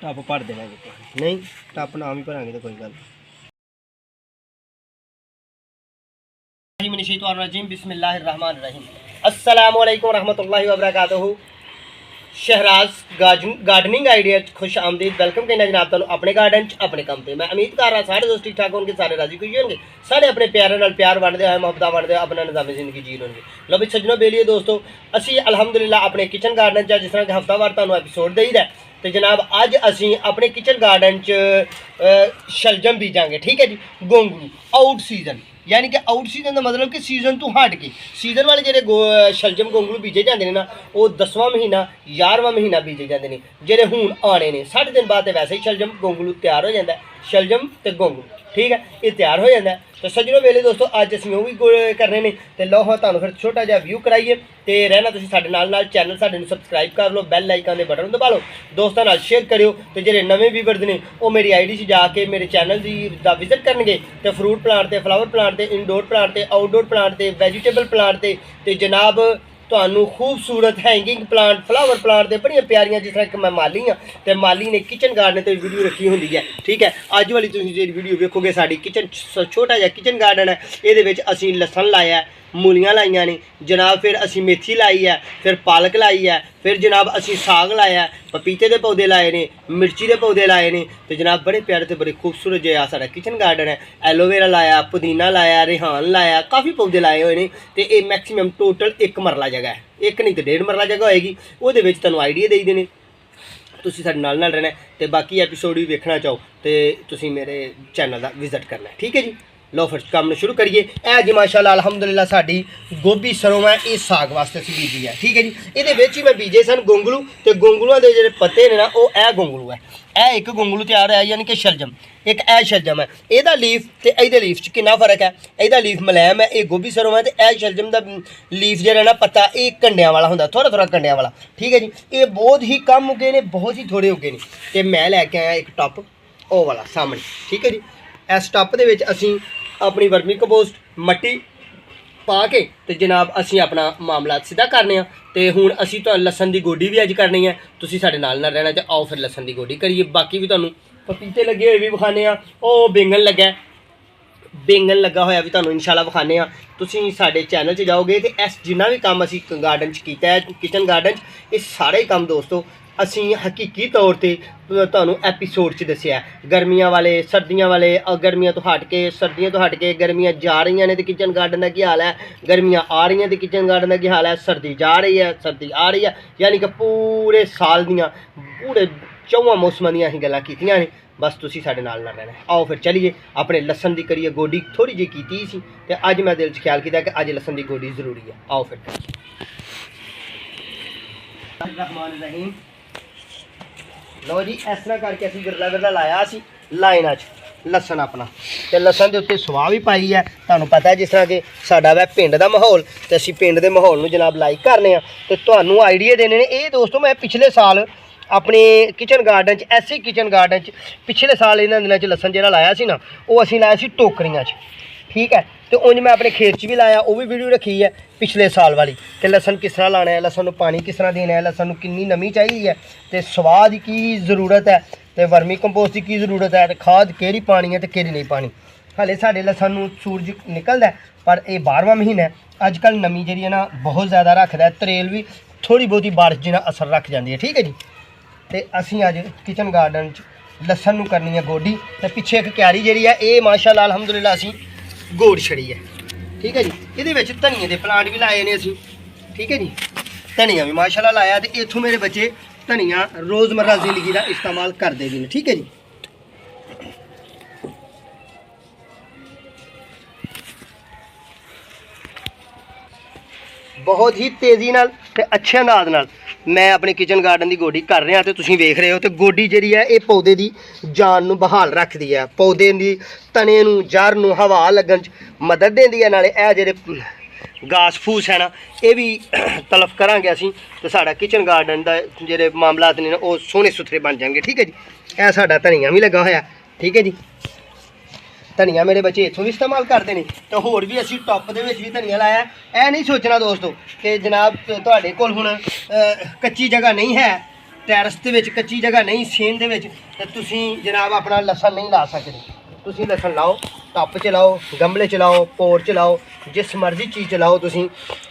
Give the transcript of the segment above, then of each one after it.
टप भर देना नहीं टप नाम ही भरांगे तो कोई गल बिस्मिल्लाहिर्रहमानिर्रहीम अस्सलामु अलैकुम रहमतुल्लाहि व बरकातहू। शहराज गार्डनिंग आइडिया खुश आमदीद वेलकम कहना जनाब तुहानू अपने गार्डन अपने काम पे। मैं उम्मीद कर रहा सारे दोस्त ठीक ठाक होंगे, सारे राजी खुश होंगे, सारे अपने प्यारे नाल प्यार वंडदे होए मुहब्बत वंडदे अपना निज़ाम जिंदगी जी होंगे। लो भी सज्जनों बेलिए दोस्तों असी अलहमदुलिल्लाह अपने किचन गार्डन च जिस तरह कि हफ्तावार तुहानू एपीसोड देईदा तो जनाब अज असी अपने किचन गार्डन च शलजम बीजांगे। ठीक है जी, गोंगलू आउट सीजन यानी कि आउट सीजन का मतलब कि सीजन तो हट के सीजन वाले जो शलजम गोंगलू बीजे जाते हैं ना वो 10वां महीना 11वां महीना बीजे जाते हैं जेडे हूँ आने ने 60 दिन बाद वैसे ही शलजम गोंगलू तैयार हो जाता है। शलजम तो गोंगलू ठीक है ये तैयार हो जाता है। तो सज्जनों वेले दोस्तों अज असीं वो भी करने ने तो लो हाँ तुहानू फिर छोटा जिहा व्यू कराइए तो रहना तुसीं साडे नाल चैनल साडे नूं सबसक्राइब कर लो, बैल आइकन दे बटन दबा लो, दोस्तों नाल शेयर करियो तो जेडे नवे व्यूअर्स ने वो मेरी आईडी से जाके मेरे चैनल दा विजिट करनगे तो फ्रूट प्लांट ते फ्लावर प्लांट ते इनडोर प्लांट ते आउटडोर प्लांट ते वैजीटेबल प्लांट ते जनाब तुहानू खूबसूरत हैंगिंग प्लांट फ्लावर प्लांट दे बड़ियां प्यारियां जिस तरह कि मैं माली हाँ तो माली ने किचन गार्डन ते वीडियो रखी होंदी है। ठीक है अज वाली तुसीं जेहड़ी वीडियो वेखोगे साडी किचन छोटा जिहा किचन गार्डन है, ये विच असीं लसन लाया है, मूलियां लाइयां ने जनाब, फिर असीं मेथी लाई है, फिर पालक लाई है, फिर जनाब असीं साग लाया, पपीते के पौधे लाए ने, मिर्ची के पौधे लाए ने तो जनाब बड़े प्यारे तो बड़े खूबसूरत जो सारा किचन गार्डन है। एलोवेरा लाया, पुदीना लाया, रिहान लाया, काफ़ी पौधे लाए हुए हैं तो ये मैक्सीमम टोटल 1 मरला जगह है, एक नहीं तो 1.5 मरला जगह होएगी। वो तुहानू आइडिया दे देने तुसीं साडे नाल रहना तो बाकी एपीसोड भी वेखना चाहो तो तुसीं मेरे चैनल का विजिट करना है। ठीक है जी, लो फिर काम शुरू करिए। ए जी माशाअल्लाह अलहमदुलिल्लाह साडी गोभी सरों है ये साग वास्ते असीं बीजी है। ठीक है जी, ये ही मैं बीजे सन गोंगलू तो गोंगलूआं दे जेहड़े पत्ते ने ना वो ए गोंगलू है, ए एक गोंगलू तैयार है यानी कि शलजम, एक ए शलजम है। एदा लीफ तो ये लीफ च कितना फर्क है, एदा लीफ मुलायम है, ये गोभी सरों है तो ए शलजम का लीफ जो ना पत्ता ये कंडियां वाला होंदा, थोड़ा थोड़ा कंडियां वाला। ठीक है जी, ये बहुत ही कम उगे ने, बहुत ही थोड़े उगे ने तो मैं लैके आया एक टप ओ वाला सामने। ठीक है जी, इस टप दे विच असीं अपनी वर्मी कंपोस्ट मट्टी पा के तो जनाब असी अपना मामला सीधा करने तो हुण असी तो लसन की गोडी भी अज करनी है, तुसीं साडे नाल रहना तो आओ फिर लसन की गोडी करिए। बाकी भी तुहानू पपीते लगे हुए भी विखाने ओ बैंगन लगा बैंगन लगा होया भी तुहानू इंशाल्लाह विखाने तुसीं साडे चैनल च जाओगे तो इस जिन्ना भी काम असी गार्डन च कीता है किचन गार्डन ये सारे ही काम दोस्तों असी हकीकी तौर पर तुहानू एपीसोड च दस्सिया है। गर्मियां वाले सर्दियां वाले, गर्मियां तो हट के सर्दियां तो हट के गर्मियां जा रही ने तो किचन गार्डन का की हाल है, गर्मियां आ रही हैं तो किचन गार्डन का की हाल है, सर्दी जा रही है सर्दी आ रही है, यानी कि पूरे साल दियाँ पूरे 4 मौसमां दियां असीं गल्लां कीतियां ने। बस तुसीं साडे नाल रहना। आओ फिर चलिए अपने लसन की करिए गोडी थोड़ी जी कीती सी ते अज मैं दिल च ख्याल किया कि अज लसन की गोडी जरूरी है। आओ फिर रहमान रहीम। लो जी इस तरह करके असीं गिरला गिरला लाया सी लाइना च लसन अपना तो लसन के उत्ते सुआह भी पाई है। तुहानू पता है जिस तरह कि साडा वै पिंड का माहौल तो असीं पिंड के माहौल नूं जनाब लाइक करने तो तुहानू आइडिया देने ने। ये दोस्तों मैं पिछले साल अपने किचन गार्डन च ऐसे किचन गार्डन च पिछले साल इन्हां दिनां च लसन जिहड़ा लाया सी ना वो असीं लाया सी टोकरियां च। ठीक है तो उंज मैं अपने खेत च भी लाया, वो भी वीडियो रखी है पिछले साल वाली कि लसन किस तरह लाना है, लसन पानी किस तरह देना है, लसन कितनी नमी चाहिए है तो स्वाद की जरूरत है तो वर्मी कंपोस्ट की जरूरत है तो खाद केड़ी पानी है तो केड़ी नहीं पानी। हाले साढ़े लसन नूं सूरज निकलदा है पर यह 12वां महीना है। अजकल नमी जी है ना बहुत ज़्यादा रखता है, तरेल भी थोड़ी बहुती बारिश जिन्ना असर रख जाती है। ठीक है जी, तो असीं अज किचन गार्डन च लसन नूं करनी है गोडी तो पिछे एक क्यारी जी है ये माशाअल्लाह अलहमदुलिल्लाह असीं गोड़ छड़ी है। ठीक है जी, ये धनिए के प्लांट भी लाए ने असीं। ठीक है जी, धनिया भी माशाअल्लाह लाया तो इत्थों मेरे बच्चे धनिया रोज़मर्रा जिंदगी का इस्तेमाल करते भी हैं। ठीक है जी, बहुत ही तेज़ी नाल ते अच्छे अंदाज नाल मैं अपने किचन गार्डन की गोडी कर रहा तो तुसीं वेख रहे हो तो गोडी जी है ये पौधे की जान नूं बहाल रखती है, पौधे की तने नूं जड़ नूं हवा लगन मदद देती है। नाले ए जेहड़े घास फूस है ना ये भी तलफ करांगे असीं तो साडा किचन गार्डन का जेहड़े मामलात ने वो सोहने सुथरे बन जाएंगे। ठीक है जी, ए साडा धनिया भी लगा होया। ठीक है जी, धनिया मेरे बच्चे इत्थों भी इस्तेमाल करते हैं तो होर भी असीं टॉप दे विच भी धनिया लाया। ऐ नहीं सोचना दोस्तों कि जनाब तुहाडे कोल हुण कच्ची जगह नहीं है ਟੈਰਸ ਦੇ ਵਿੱਚ ਕੱਚੀ ਜਗ੍ਹਾ ਨਹੀਂ ਸੇਨ ਦੇ ਵਿੱਚ ਤੇ ਤੁਸੀਂ ਜਨਾਬ ਆਪਣਾ ਲਸਣ ਨਹੀਂ ਲਾ ਸਕਦੇ। ਤੁਸੀਂ ਲਸਣ ਲਾਓ, ਟੱਪ ਚ ਲਾਓ, ਗਮਲੇ ਚ ਲਾਓ, ਪੋਰ ਚ ਲਾਓ, ਜਿਸ ਮਰਜ਼ੀ ਚੀਜ਼ ਚ ਲਾਓ। ਤੁਸੀਂ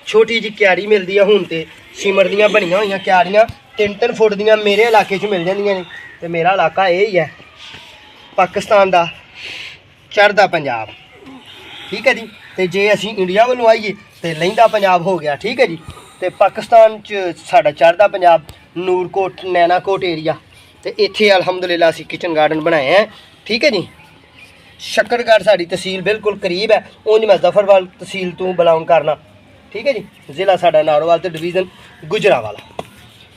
ਛੋਟੀ ਜਿਹੀ ਕਿਆਰੀ ਮਿਲਦੀ ਆ ਹੁਣ ਤੇ ਸੀਮਰ ਦੀਆਂ ਬਣੀਆਂ ਹੋਈਆਂ ਕਿਆਰੀਆਂ 3-3 ਫੁੱਟ ਦੀਆਂ ਮੇਰੇ ਇਲਾਕੇ 'ਚ ਮਿਲ ਜਾਂਦੀਆਂ ਨੇ। ਤੇ ਮੇਰਾ ਇਲਾਕਾ ਇਹ ਹੀ ਹੈ ਪਾਕਿਸਤਾਨ ਦਾ ਚੜ੍ਹਦਾ ਪੰਜਾਬ, ਠੀਕ ਹੈ ਜੀ। ਤੇ ਜੇ ਅਸੀਂ ਇੰਡੀਆ ਵੱਲੋਂ ਆਈਏ ਤੇ ਲਹਿੰਦਾ ਪੰਜਾਬ ਹੋ ਗਿਆ, ਠੀਕ ਹੈ ਜੀ। ਤੇ ਪਾਕਿਸਤਾਨ 'ਚ ਸਾਡਾ ਚੜ੍ਹਦਾ ਪੰਜਾਬ ਨੂਰਕੋਟ ਨੈਣਾਕੋਟ ਏਰੀਆ। ਤੇ ਇੱਥੇ ਅਲਹਮਦੁਲਿਲਾ ਅਸੀਂ ਕਿਚਨ ਗਾਰਡਨ ਬਣਾਏ ਹੈ, ਠੀਕ ਹੈ ਜੀ। ਸ਼ੱਕਰਗੜ੍ਹ ਸਾਡੀ ਤਹਿਸੀਲ ਬਿਲਕੁਲ ਕਰੀਬ ਹੈ। ਉਂਝ ਮੈਂ ਜ਼ਫਰਵਾਲ ਤਹਿਸੀਲ ਤੋਂ ਬਿਲੋਂਗ ਕਰਨਾ, ਠੀਕ ਹੈ ਜੀ। ਜ਼ਿਲ੍ਹਾ ਸਾਡਾ ਨਾਰੋਵਾਲ ਤੇ ਡਿਵੀਜ਼ਨ ਗੁਜਰਾਂਵਾਲਾ।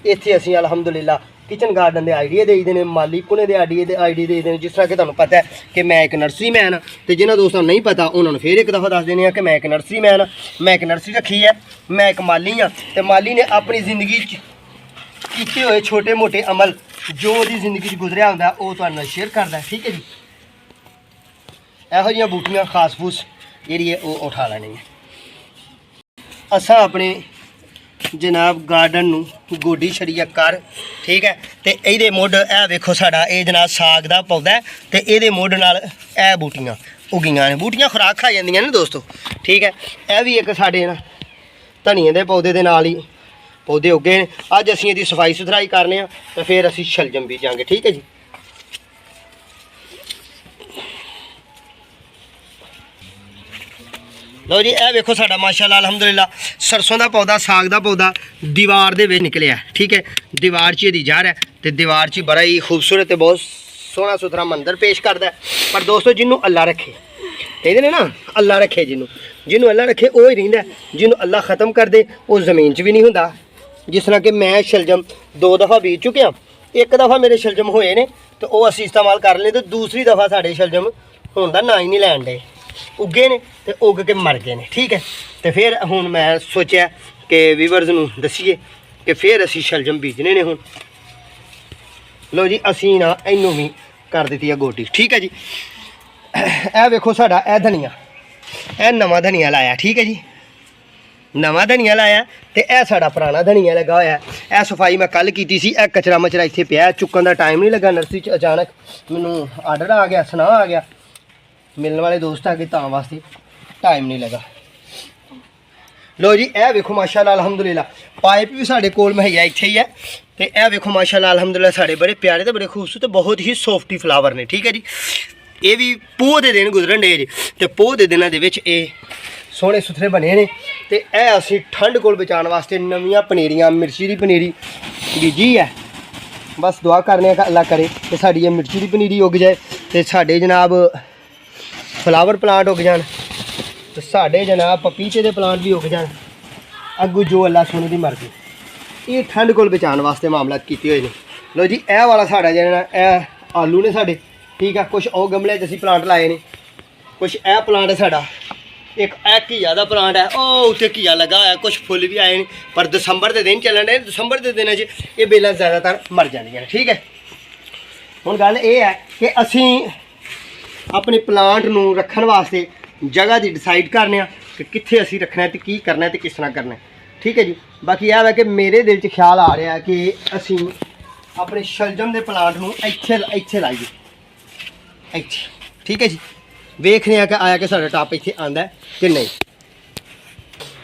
ਇੱਥੇ ਅਸੀਂ ਅਲਹਮਦੁਲਿਲਾ ਕਿਚਨ ਗਾਰਡਨ ਦੇ ਆਈਡੀਆ ਦੇਈਦੇ ਨੇ, ਮਾਲੀ ਪੁਣੇ ਦੇ ਆਈਡੀ ਦੇਈਦੇ ਨੇ। ਜਿਸ ਤਰ੍ਹਾਂ ਕਿ ਤੁਹਾਨੂੰ ਪਤਾ ਹੈ ਕਿ ਮੈਂ ਇੱਕ ਨਰਸਰੀ ਮੈਨ ਹਾਂ, ਤੇ ਜਿਨ੍ਹਾਂ ਦੋਸਤਾਂ ਨੂੰ ਨਹੀਂ ਪਤਾ ਉਹਨਾਂ ਨੂੰ ਫਿਰ ਇੱਕ ਦਫਾ ਦੱਸ ਦੇਣੇ ਆ ਕਿ ਮੈਂ ਇੱਕ ਨਰਸਰੀ ਮੈਨ ਹਾਂ। ਮੈਂ ਇੱਕ ਨਰਸਰੀ ਰੱਖੀ ਹੈ, ਮੈਂ ਇੱਕ ਮਾਲੀ ਹਾਂ। ਤੇ ਮਾਲੀ ਨੇ ਆਪਣੀ ਜ਼ਿੰਦਗੀ 'ਚ ਕੀਤੇ ਹੋਏ ਛੋਟੇ ਮੋਟੇ ਅਮਲ ਜੋ ਉਹਦੀ ਜ਼ਿੰਦਗੀ 'ਚ ਗੁਜ਼ਰਿਆ ਹੁੰਦਾ ਉਹ ਤੁਹਾਡੇ ਨਾਲ ਸ਼ੇਅਰ ਕਰਦਾ, ਠੀਕ ਹੈ ਜੀ। ਇਹੋ ਜਿਹੀਆਂ ਬੂਟੀਆਂ ਖਾਸ ਫੂਸ ਜਿਹੜੀ ਹੈ ਉਹ ਉਠਾ ਲੈਣੀ ਹੈ। ਅਸਾਂ ਆਪਣੇ ਜਨਾਬ ਗਾਰਡਨ ਨੂੰ ਗੋਡੀ ਸ਼ਰੀਆ ਕਰ, ਠੀਕ ਹੈ। ਤੇ ਇਹਦੇ ਮੁੱਢ ਇਹ ਵੇਖੋ ਸਾਡਾ ਇਹ ਜਨਾਬ ਸਾਗ ਦਾ ਪੌਦਾ ਤੇ ਇਹਦੇ ਮੁੱਢ ਨਾਲ ਇਹ ਬੂਟੀਆਂ ਉਗੀਆਂ ਨੇ। ਬੂਟੀਆਂ ਖੁਰਾਕ ਖਾ ਜਾਂਦੀਆਂ ਨੇ ਦੋਸਤੋ, ਠੀਕ ਹੈ। ਇਹ ਵੀ ਇੱਕ ਸਾਡੇ ਨਾ ਧਨੀਏ ਦੇ ਪੌਦੇ ਦੇ ਨਾਲ ਹੀ ਪੌਦੇ ਉੱਗੇ ਨੇ। ਅੱਜ ਅਸੀਂ ਇਹਦੀ ਸਫਾਈ ਸੁਥਰਾਈ ਕਰਨੇ ਆ ਤੇ ਫਿਰ ਅਸੀਂ ਸ਼ਲਜਮ ਬੀਜਾਂਗੇ, ਠੀਕ ਹੈ ਜੀ। ਲਓ ਜੀ ਇਹ ਵੇਖੋ ਸਾਡਾ ਮਾਸ਼ਾਅੱਲਾ ਅਲਹਮਦੁਲਿਲਾ ਸਰਸੋਂ ਦਾ ਪੌਦਾ, ਸਾਗ ਦਾ ਪੌਦਾ ਦੀਵਾਰ ਦੇ ਵਿੱਚ ਨਿਕਲਿਆ, ਠੀਕ ਹੈ। ਦੀਵਾਰ 'ਚ ਇਹਦੀ ਜੜ੍ਹ ਹੈ ਤੇ ਦੀਵਾਰ 'ਚ ਬੜਾ ਹੀ ਖੂਬਸੂਰਤ ਤੇ ਬਹੁਤ ਸੋਹਣਾ ਸੁਥਰਾ ਮੰਜ਼ਰ ਪੇਸ਼ ਕਰਦਾ। ਪਰ ਦੋਸਤੋ ਜਿਹਨੂੰ ਅੱਲਾ ਰੱਖੇ, ਕਹਿੰਦੇ ਨੇ ਨਾ ਅੱਲਾ ਰੱਖੇ, ਜਿਹਨੂੰ ਅੱਲਾ ਰੱਖੇ ਉਹ ਹੀ ਰਹਿੰਦਾ। ਜਿਹਨੂੰ ਅੱਲਾ ਖ਼ਤਮ ਕਰ ਦੇ ਉਹ ਜ਼ਮੀਨ 'ਚ ਵੀ ਨਹੀਂ ਹੁੰਦਾ। ਜਿਸ ਤਰ੍ਹਾਂ ਕਿ ਮੈਂ ਸ਼ਲਜਮ 2 ਦਫਾ ਬੀਜ ਚੁੱਕਿਆ। ਇੱਕ ਦਫਾ ਮੇਰੇ ਸ਼ਲਜਮ ਹੋਏ ਨੇ ਤੇ ਉਹ ਅਸੀਂ ਇਸਤੇਮਾਲ ਕਰ ਲਏ, ਤੇ ਦੂਸਰੀ ਦਫਾ ਸਾਡੇ ਸ਼ਲਜਮ ਹੋਣ ਦਾ ਨਾਂ ਹੀ ਨਹੀਂ ਲੈਣ ਡੇ, ਉੱਗੇ ਨੇ ਤੇ ਉੱਗ ਕੇ ਮਰ ਗਏ ਨੇ, ਠੀਕ ਹੈ। ਤੇ ਫਿਰ ਹੁਣ ਮੈਂ ਸੋਚਿਆ ਕਿ ਵੀਵਰਸ ਨੂੰ ਦੱਸੀਏ ਕਿ ਫਿਰ ਅਸੀਂ ਸ਼ਲਜਮ ਬੀਜਣੇ ਨੇ ਹੁਣ। ਲਓ ਜੀ ਅਸੀਂ ਨਾ ਇਹਨੂੰ ਵੀ ਕਰ ਦਿੱਤੀ ਆ ਗੋਡੀ, ਠੀਕ ਹੈ ਜੀ। ਇਹ ਵੇਖੋ ਸਾਡਾ ਇਹ ਧਨੀਆ, ਇਹ ਨਵਾਂ ਧਨੀਆ ਲਾਇਆ, ਠੀਕ ਹੈ ਜੀ। ਨਵਾਂ ਧਨੀਆ ਲਾਇਆ ਤੇ ਇਹ ਸਾਡਾ ਪੁਰਾਣਾ ਧਨੀਆ ਲੱਗਾ ਹੋਇਆ। ਇਹ ਸਫਾਈ ਮੈਂ ਕੱਲ ਕੀਤੀ ਸੀ। ਇਹ ਕਚਰਾ ਮਚਰਾ ਇੱਥੇ ਪਿਆ, ਚੁੱਕਣ ਦਾ ਟਾਈਮ ਨਹੀਂ ਲੱਗਾ। ਨਰਸਰੀ 'ਚ ਅਚਾਨਕ ਮੈਨੂੰ ਆਰਡਰ ਆ ਗਿਆ, ਸੁਨਾਹ ਆ ਗਿਆ, ਮਿਲਣ ਵਾਲੇ ਦੋਸਤ ਆ ਗਏ, ਤਾਂ ਵਾਸਤੇ ਟਾਈਮ ਨਹੀਂ ਲੱਗਾ। ਲੋ ਜੀ ਇਹ ਵੇਖੋ ਮਾਸ਼ਾਅੱਲਾ ਅਲਹਮਦੁਲਿਲਾ ਪਾਈਪ ਵੀ ਸਾਡੇ ਕੋਲ ਮੁਹੱਈਆ ਇੱਥੇ ਹੀ ਹੈ। ਤੇ ਇਹ ਵੇਖੋ ਮਾਸ਼ਾਅੱਲਾ ਅਲਹਮਦੁਲਿਲਾ ਸਾਡੇ ਬੜੇ ਪਿਆਰੇ ਤੇ ਬੜੇ ਖੂਬਸੂਰਤ ਬਹੁਤ ਹੀ ਸੌਫਟੀ ਫਲਾਵਰ ਨੇ, ਠੀਕ ਹੈ ਜੀ। ਇਹ ਵੀ ਪੋਹ ਦੇ ਦਿਨ ਗੁਜ਼ਰਨ ਡੇ ਜੀ, ਤੇ ਪੋਹ ਦੇ ਦਿਨਾਂ ਦੇ ਵਿੱਚ ਇਹ ਸੋਹਣੇ ਸੁਥਰੇ ਬਣੇ ਨੇ। ਤੇ ਇਹ ਅਸੀਂ ਠੰਡ ਕੋਲ ਬਚਾਉਣ ਵਾਸਤੇ ਨਵੀਆਂ ਪਨੀਰੀਆਂ, ਮਿਰਚੀ ਦੀ ਪਨੀਰੀ ਬੀਜੀ ਹੈ। ਬਸ ਦੁਆ ਕਰਨੇ ਆ ਅੱਲਾ ਕਰੇ ਕਿ ਸਾਡੀ ਇਹ ਮਿਰਚੀ ਦੀ ਪਨੀਰੀ ਉੱਗ ਜਾਏ ਤੇ ਸਾਡੇ ਜਨਾਬ ਫਲਾਵਰ ਪਲਾਂਟ ਉੱਗ ਜਾਣ, ਤੇ ਸਾਡੇ ਜਨਾਬ ਪਪੀਤੇ ਦੇ ਪਲਾਂਟ ਵੀ ਉੱਗ ਜਾਣ ਅੱਗੂ ਜੋ ਅੱਲਾ ਸੋਨੇ ਦੀ ਮਰਜ਼ੀ। ਇਹ ਠੰਡ ਕੋਲ ਬਚਾਉਣ ਵਾਸਤੇ ਮਾਮਲਾ ਕੀਤੇ ਹੋਏ ਨੇ। ਲੋ ਜੀ ਇਹ ਵਾਲਾ ਸਾਡਾ ਜਿਹੜਾ ਇਹ ਆਲੂ ਨੇ ਸਾਡੇ, ਠੀਕ ਆ। ਕੁਛ ਉਹ ਗਮਲੇ 'ਚ ਅਸੀਂ ਪਲਾਂਟ ਲਾਏ ਨੇ, ਕੁਛ ਇਹ ਪਲਾਂਟ ਹੈ ਸਾਡਾ। ਇੱਕ ਇਹ ਘੀਆ ਦਾ ਪਲਾਂਟ ਹੈ, ਉਹ ਉੱਤੇ ਘੀਆ ਲੱਗਾ ਹੋਇਆ, ਕੁਛ ਫੁੱਲ ਵੀ ਆਏ ਨੇ। ਪਰ ਦਸੰਬਰ ਦੇ ਦਿਨ ਚੱਲਣ ਡੇ, ਦਸੰਬਰ ਦੇ ਦਿਨਾਂ 'ਚ ਇਹ ਬੇਲਾਂ ਜ਼ਿਆਦਾਤਰ ਮਰ ਜਾਂਦੀਆਂ ਨੇ, ਠੀਕ ਹੈ। ਹੁਣ ਗੱਲ ਇਹ ਹੈ ਕਿ ਅਸੀਂ ਆਪਣੇ ਪਲਾਂਟ ਨੂੰ ਰੱਖਣ ਵਾਸਤੇ ਜਗ੍ਹਾ ਦੀ ਡਿਸਾਈਡ ਕਰਨੇ ਆ ਕਿ ਕਿੱਥੇ ਅਸੀਂ ਰੱਖਣਾ ਤੇ ਕੀ ਕਰਨਾ ਤੇ ਕਿਸ ਤਰ੍ਹਾਂ ਕਰਨਾ, ਠੀਕ ਹੈ ਜੀ। ਬਾਕੀ ਇਹ ਹੈ ਕਿ ਮੇਰੇ ਦਿਲ 'ਚ ਖਿਆਲ ਆ ਰਿਹਾ ਕਿ ਅਸੀਂ ਆਪਣੇ ਸ਼ਲਜਮ ਦੇ ਪਲਾਂਟ ਨੂੰ ਇੱਥੇ ਲਾਈਏ, ਇੱਥੇ, ਠੀਕ ਹੈ ਜੀ। ਵੇਖਦੇ ਆ ਕਿ ਆਇਆ ਕਿ ਸਾਡਾ ਟੱਪ ਇੱਥੇ ਆਂਦਾ ਕਿ ਨਹੀਂ।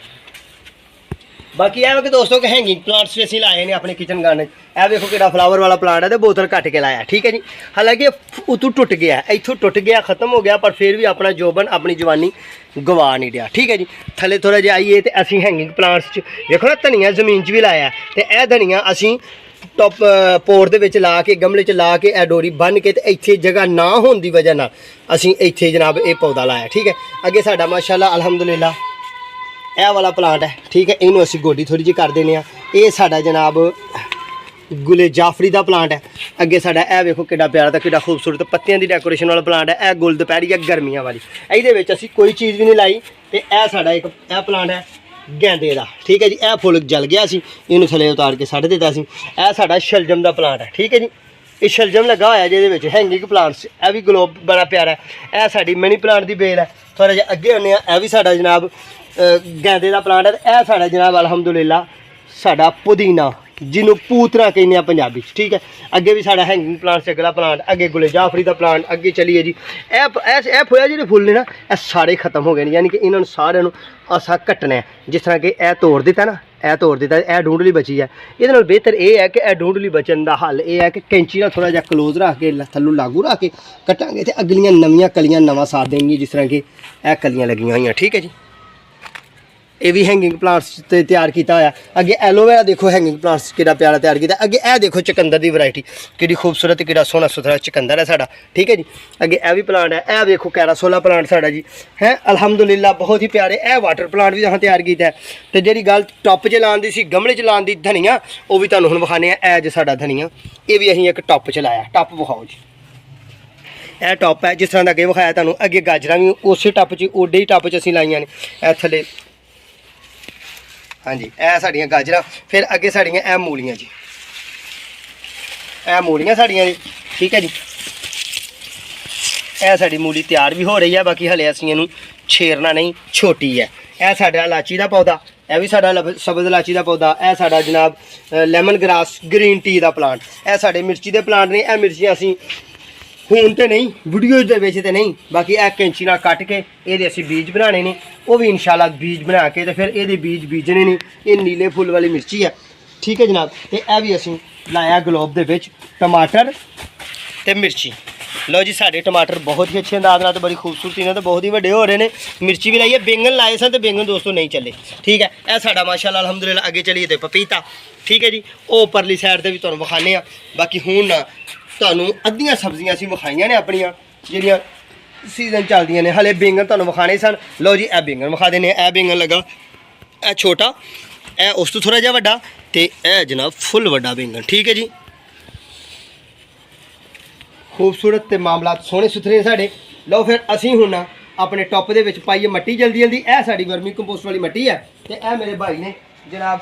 ਬਾਕੀ ਇਹ ਕਿ ਦੋਸਤੋ ਕਿ ਹੈਂਗਿੰਗ ਪਲਾਂਟਸ ਵੀ ਅਸੀਂ ਲਾਏ ਨੇ ਆਪਣੇ ਕਿਚਨ ਗਾਰਡਨ। ਇਹ ਵੇਖੋ ਕਿਹੜਾ ਫਲਾਵਰ ਵਾਲਾ ਪਲਾਂਟ ਹੈ ਤੇ ਬੋਤਲ ਕੱਟ ਕੇ ਲਾਇਆ, ਠੀਕ ਹੈ ਜੀ। ਹਾਲਾਂਕਿ ਉਤੋਂ ਟੁੱਟ ਗਿਆ, ਇੱਥੋਂ ਟੁੱਟ ਗਿਆ, ਖਤਮ ਹੋ ਗਿਆ, ਪਰ ਫਿਰ ਵੀ ਆਪਣਾ ਜੋਬਨ ਆਪਣੀ ਜਵਾਨੀ ਗਵਾ ਨਹੀਂ ਰਿਹਾ, ਠੀਕ ਹੈ ਜੀ। ਥੱਲੇ ਥੋੜ੍ਹਾ ਜਿਹਾ ਆਈਏ ਤੇ ਅਸੀਂ ਹੈਂਗਿੰਗ ਪਲਾਂਟਸ 'ਚ ਵੇਖੋ ਨਾ ਧਨੀਆ ਜ਼ਮੀਨ 'ਚ ਵੀ ਲਾਇਆ। ਤੇ ਇਹ ਧਨੀਆ ਅਸੀਂ ਟੋਪ ਪੋਰ ਦੇ ਵਿੱਚ ਲਾ ਕੇ, ਗਮਲੇ 'ਚ ਲਾ ਕੇ, ਇਹ ਡੋਰੀ ਬੰਨ੍ਹ ਕੇ ਤੇ ਇੱਥੇ ਜਗ੍ਹਾ ਨਾ ਹੋਣ ਦੀ ਵਜ੍ਹਾ ਨਾਲ ਅਸੀਂ ਇੱਥੇ ਜਨਾਬ ਇਹ ਪੌਦਾ ਲਾਇਆ, ਠੀਕ ਹੈ। ਅੱਗੇ ਸਾਡਾ ਮਾਸ਼ਾਅੱਲਾ ਅਲਹਮਦੁਲਿਲਾ ਇਹ ਵਾਲਾ ਪਲਾਂਟ ਹੈ, ਠੀਕ ਹੈ। ਇਹਨੂੰ ਅਸੀਂ ਗੋਡੀ ਥੋੜ੍ਹੀ ਜਿਹੀ ਕਰ ਦਿੰਦੇ ਹਾਂ। ਇਹ ਸਾਡਾ ਜਨਾਬ ਗੁਲੇ ਜਾਫਰੀ ਦਾ ਪਲਾਂਟ ਹੈ। ਅੱਗੇ ਸਾਡਾ ਇਹ ਵੇਖੋ ਕਿੱਡਾ ਪਿਆਰਾ ਤੇ ਕਿੱਡਾ ਖੂਬਸੂਰਤ ਪੱਤਿਆਂ ਦੀ ਡੈਕੋਰੇਸ਼ਨ ਵਾਲਾ ਪਲਾਂਟ ਹੈ। ਇਹ ਗੁੱਲ ਦੁਪਹਿਰੀ ਹੈ ਗਰਮੀਆਂ ਵਾਲੀ, ਇਹਦੇ ਵਿੱਚ ਅਸੀਂ ਕੋਈ ਚੀਜ਼ ਵੀ ਨਹੀਂ ਲਾਈ। ਤੇ ਇਹ ਸਾਡਾ ਇੱਕ ਇਹ ਪਲਾਂਟ ਹੈ ਗੈਂਦੇ ਦਾ, ਠੀਕ ਹੈ ਜੀ। ਇਹ ਫੁੱਲ ਜਲ ਗਿਆ ਸੀ, ਇਹਨੂੰ ਥੱਲੇ ਉਤਾਰ ਕੇ ਛੱਡ ਦਿੱਤਾ ਸੀ। ਇਹ ਸਾਡਾ ਸ਼ਲਜਮ ਦਾ ਪਲਾਂਟ ਹੈ, ਠੀਕ ਹੈ ਜੀ। ਇਹ ਸ਼ਲਜਮ ਲੱਗਾ ਹੋਇਆ ਜਿਹਦੇ ਵਿੱਚ ਹੈਂਗਿੰਗ ਪਲਾਂਟਸ। ਇਹ ਵੀ ਗਲੋਬ ਬੜਾ ਪਿਆਰਾ ਹੈ। ਇਹ ਸਾਡੀ ਮਨੀ ਪਲਾਂਟ ਦੀ ਬੇਲ ਹੈ। ਥੋੜ੍ਹਾ ਜਿਹਾ ਅੱਗੇ ਹੁੰਦੇ ਆ, ਇਹ ਵੀ ਸਾਡਾ ਜਨਾਬ ਗੈਂਦੇ ਦਾ ਪਲਾਂਟ ਹੈ। ਇਹ ਸਾਡਾ ਜਨਾਬ ਅਲਹਮਦੁਲਿਲਾ ਸਾਡਾ ਪੁਦੀਨਾ, ਜਿਹਨੂੰ ਪੂਤਨਾ ਕਹਿੰਦੇ ਆ ਪੰਜਾਬੀ 'ਚ, ਠੀਕ ਹੈ। ਅੱਗੇ ਵੀ ਸਾਡਾ ਹੈਂਗਿੰਗ ਪਲਾਂਟ ਸੀ, ਅਗਲਾ ਪਲਾਂਟ ਅੱਗੇ ਗੁਲੇ ਜਾਫਰੀ ਦਾ ਪਲਾਂਟ ਅੱਗੇ ਚਲੀਏ ਜੀ। ਇਹ ਫੋਇਆ ਜਿਹੜੇ ਫੁੱਲ ਨੇ ਨਾ ਇਹ ਸਾਰੇ ਖਤਮ ਹੋ ਗਏ ਨੇ, ਯਾਨੀ ਕਿ ਇਹਨਾਂ ਨੂੰ ਸਾਰਿਆਂ ਨੂੰ ਅਸਾਂ ਕੱਟਣਾ ਹੈ। ਜਿਸ ਤਰ੍ਹਾਂ ਕਿ ਇਹ ਤੋੜ ਦਿੱਤਾ ਨਾ, ਇਹ ਤੋੜ ਦਿੱਤਾ, ਇਹ ਡੂੰਡਲੀ ਬਚੀ ਹੈ। ਇਹਦੇ ਨਾਲ ਬਿਹਤਰ ਇਹ ਹੈ ਕਿ ਇਹ ਡੂੰਡਲੀ ਬਚਣ ਦਾ ਹੱਲ ਇਹ ਹੈ ਕਿ ਕੈਂਚੀ ਨਾਲ ਥੋੜ੍ਹਾ ਜਿਹਾ ਕਲੋਜ਼ ਰੱਖ ਕੇ ਥੱਲੋਂ ਲਾਗੂ ਰੱਖ ਕੇ ਕੱਟਾਂਗੇ ਤੇ ਅਗਲੀਆਂ ਨਵੀਆਂ ਕਲੀਆਂ ਨਵਾਂ ਸਾਥ ਦੇਣਗੀਆਂ, ਜਿਸ ਤਰ੍ਹਾਂ ਕਿ ਇਹ ਕਲੀਆਂ ਲੱਗੀਆਂ ਹੋਈਆਂ, ਠੀਕ ਹੈ ਜੀ। ਇਹ ਵੀ ਹੈਂਗਿੰਗ ਪਲਾਂਟਸ ਤੇ ਤਿਆਰ ਕੀਤਾ ਹੋਇਆ। ਅੱਗੇ ਐਲੋਵੇਰਾ ਦੇਖੋ ਹੈਂਗਿੰਗ ਪਲਾਂਟਸ ਕਿਹੜਾ ਪਿਆਰਾ ਤਿਆਰ ਕੀਤਾ। ਅੱਗੇ ਇਹ ਦੇਖੋ ਚਕੰਦਰ ਦੀ ਵੈਰਾਈਟੀ ਕਿਹੜੀ ਖੂਬਸੂਰਤ, ਕਿਹੜਾ ਸੋਹਣਾ ਸੁਥਰਾ ਚਕੰਦਰ ਹੈ ਸਾਡਾ, ਠੀਕ ਹੈ ਜੀ। ਅੱਗੇ ਇਹ ਵੀ ਪਲਾਂਟ ਹੈ, ਇਹ ਵੇਖੋ ਕੈਰਾਸੋਲਾ ਪਲਾਂਟ ਸਾਡਾ ਜੀ ਹੈ, ਅਲਹਮਦੁਲਿਲਾ ਬਹੁਤ ਹੀ ਪਿਆਰੇ। ਇਹ ਵਾਟਰ ਪਲਾਂਟ ਵੀ ਜਹਾਂ ਤਿਆਰ ਕੀਤਾ। ਤੇ ਜਿਹੜੀ ਗੱਲ ਟੱਪ 'ਚ ਲਾਉਣ ਦੀ ਸੀ, ਗਮਲੇ 'ਚ ਲਾਉਣ ਦੀ ਧਨੀਆ, ਉਹ ਵੀ ਤੁਹਾਨੂੰ ਹੁਣ ਵਿਖਾਉਂਦੇ ਆ। ਇਹ ਜੇ ਸਾਡਾ ਧਨੀਆ ਇਹ ਵੀ ਅਸੀਂ ਇੱਕ ਟੱਪ 'ਚ ਲਾਇਆ। ਟੱਪ ਵਿਖਾਓ ਜੀ, ਇਹ ਟੱਪ ਹੈ ਜਿਸ ਤਰ੍ਹਾਂ ਦਾ ਅੱਗੇ ਵਿਖਾਇਆ ਤੁਹਾਨੂੰ। ਅੱਗੇ ਗਾਜਰਾਂ ਵੀ ਉਸੇ ਟੱਪ 'ਚ ਓਡੇ ਹੀ ਟੱਪ 'ਚ ਅਸੀਂ ਲਾਈਆਂ ਨੇ। ਇਹ ਥੱਲੇ ਹਾਂਜੀ ਇਹ ਸਾਡੀਆਂ ਗਾਜਰਾਂ। ਫਿਰ ਅੱਗੇ ਸਾਡੀਆਂ ਇਹ ਮੂਲੀਆਂ ਜੀ, ਇਹ ਮੂਲੀਆਂ ਸਾਡੀਆਂ ਜੀ, ਠੀਕ ਹੈ ਜੀ। ਇਹ ਸਾਡੀ ਮੂਲੀ ਤਿਆਰ ਵੀ ਹੋ ਰਹੀ ਹੈ, ਬਾਕੀ ਹਲੇ ਅਸੀਂ ਇਹਨੂੰ ਛੇਰਨਾ ਨਹੀਂ, ਛੋਟੀ ਹੈ। ਇਹ ਸਾਡਾ ਇਲਾਚੀ ਦਾ ਪੌਦਾ, ਇਹ ਵੀ ਸਾਡਾ ਸਬਜ਼ ਇਲਾਚੀ ਦਾ ਪੌਦਾ। ਇਹ ਸਾਡਾ ਜਨਾਬ ਲੈਮਨ ਗ੍ਰਾਸ ਗ੍ਰੀਨ ਟੀ ਦਾ ਪਲਾਂਟ। ਇਹ ਸਾਡੇ ਮਿਰਚੀ ਦੇ ਪਲਾਂਟ ਨੇ। ਇਹ ਮਿਰਚੀਆਂ ਅਸੀਂ ਹੁਣ ਤੇ ਨਹੀਂ, ਵੀਡੀਓਜ਼ ਦੇ ਵਿੱਚ ਤੇ ਨਹੀਂ, ਬਾਕੀ ਇਹ ਕੈਂਚੀ ਨਾਲ ਕੱਟ ਕੇ ਇਹਦੇ ਅਸੀਂ ਬੀਜ ਬਣਾਉਣੇ ਨੇ। ਉਹ ਵੀ ਇਨਸ਼ਾਅੱਲਾ ਬੀਜ ਬਣਾ ਕੇ ਤੇ ਫਿਰ ਇਹਦੇ ਬੀਜ ਬੀਜਣੇ ਨੇ। ਇਹ ਨੀਲੇ ਫੁੱਲ ਵਾਲੀ ਮਿਰਚੀ ਹੈ, ਠੀਕ ਹੈ ਜਨਾਬ। ਤੇ ਇਹ ਵੀ ਅਸੀਂ ਲਾਇਆ ਗਲੋਬ ਦੇ ਵਿੱਚ ਟਮਾਟਰ ਤੇ ਮਿਰਚੀ। ਲਓ ਜੀ ਸਾਡੇ ਟਮਾਟਰ ਬਹੁਤ ਹੀ ਅੱਛੇ ਅੰਦਾਜ਼ ਨਾਲ ਤੇ ਬੜੀ ਖੂਬਸੂਰਤੀ ਨਾਲ ਤੇ ਬਹੁਤ ਹੀ ਵੱਡੇ ਹੋ ਰਹੇ ਨੇ। ਮਿਰਚੀ ਵੀ ਲਾਈ ਹੈ, ਬੈਂਗਣ ਲਾਏ ਸਨ ਤੇ ਬੈਂਗਣ ਦੋਸਤੋ ਨਹੀਂ ਚੱਲੇ, ਠੀਕ ਹੈ। ਇਹ ਸਾਡਾ ਮਾਸ਼ਾਅੱਲਾ ਅਲਹਮਦੁਲਿਲਾ। ਅੱਗੇ ਚਲੀਏ ਤੇ ਪਪੀਤਾ, ਠੀਕ ਹੈ ਜੀ। ਉਹ ਪਰਲੀ ਸਾਈਡ ਤੇ ਵੀ ਤੁਹਾਨੂੰ ਵਿਖਾਉਂਦੇ ਆ। ਬਾਕੀ ਹੁਣ ਤੁਹਾਨੂੰ ਅੱਧੀਆਂ ਸਬਜ਼ੀਆਂ ਅਸੀਂ ਵਿਖਾਈਆਂ ਨੇ ਆਪਣੀਆਂ ਜਿਹੜੀਆਂ ਸੀਜ਼ਨ ਚੱਲਦੀਆਂ ਨੇ। ਹਲੇ ਬੈਂਗਣ ਤੁਹਾਨੂੰ ਵਿਖਾਣੇ ਸਨ। ਲਓ ਜੀ ਇਹ ਬੈਂਗਣ ਵਿਖਾ ਦਿੰਦੇ ਆ। ਇਹ ਬੈਂਗਣ ਲੱਗਾ, ਇਹ ਛੋਟਾ, ਇਹ ਉਸ ਤੋਂ ਥੋੜ੍ਹਾ ਜਿਹਾ ਵੱਡਾ, ਤੇ ਇਹ ਜਨਾਬ ਫੁੱਲ ਵੱਡਾ ਬੈਂਗਣ, ਠੀਕ ਹੈ ਜੀ। ਖੂਬਸੂਰਤ ਤੇ ਮਾਮਲਾਤ ਸੋਹਣੇ ਸੁਥਰੇ ਨੇ ਸਾਡੇ। ਲਓ ਫਿਰ ਅਸੀਂ ਹੁਣ ਆਪਣੇ ਟੱਪ ਦੇ ਵਿੱਚ ਪਾਈਏ ਮੱਟੀ ਜਲਦੀ ਜਲਦੀ। ਇਹ ਸਾਡੀ ਵਰਮੀ ਕੰਪੋਸਟ ਵਾਲੀ ਮੱਟੀ ਹੈ। ਤੇ ਇਹ ਮੇਰੇ ਭਾਈ ਨੇ ਜਨਾਬ,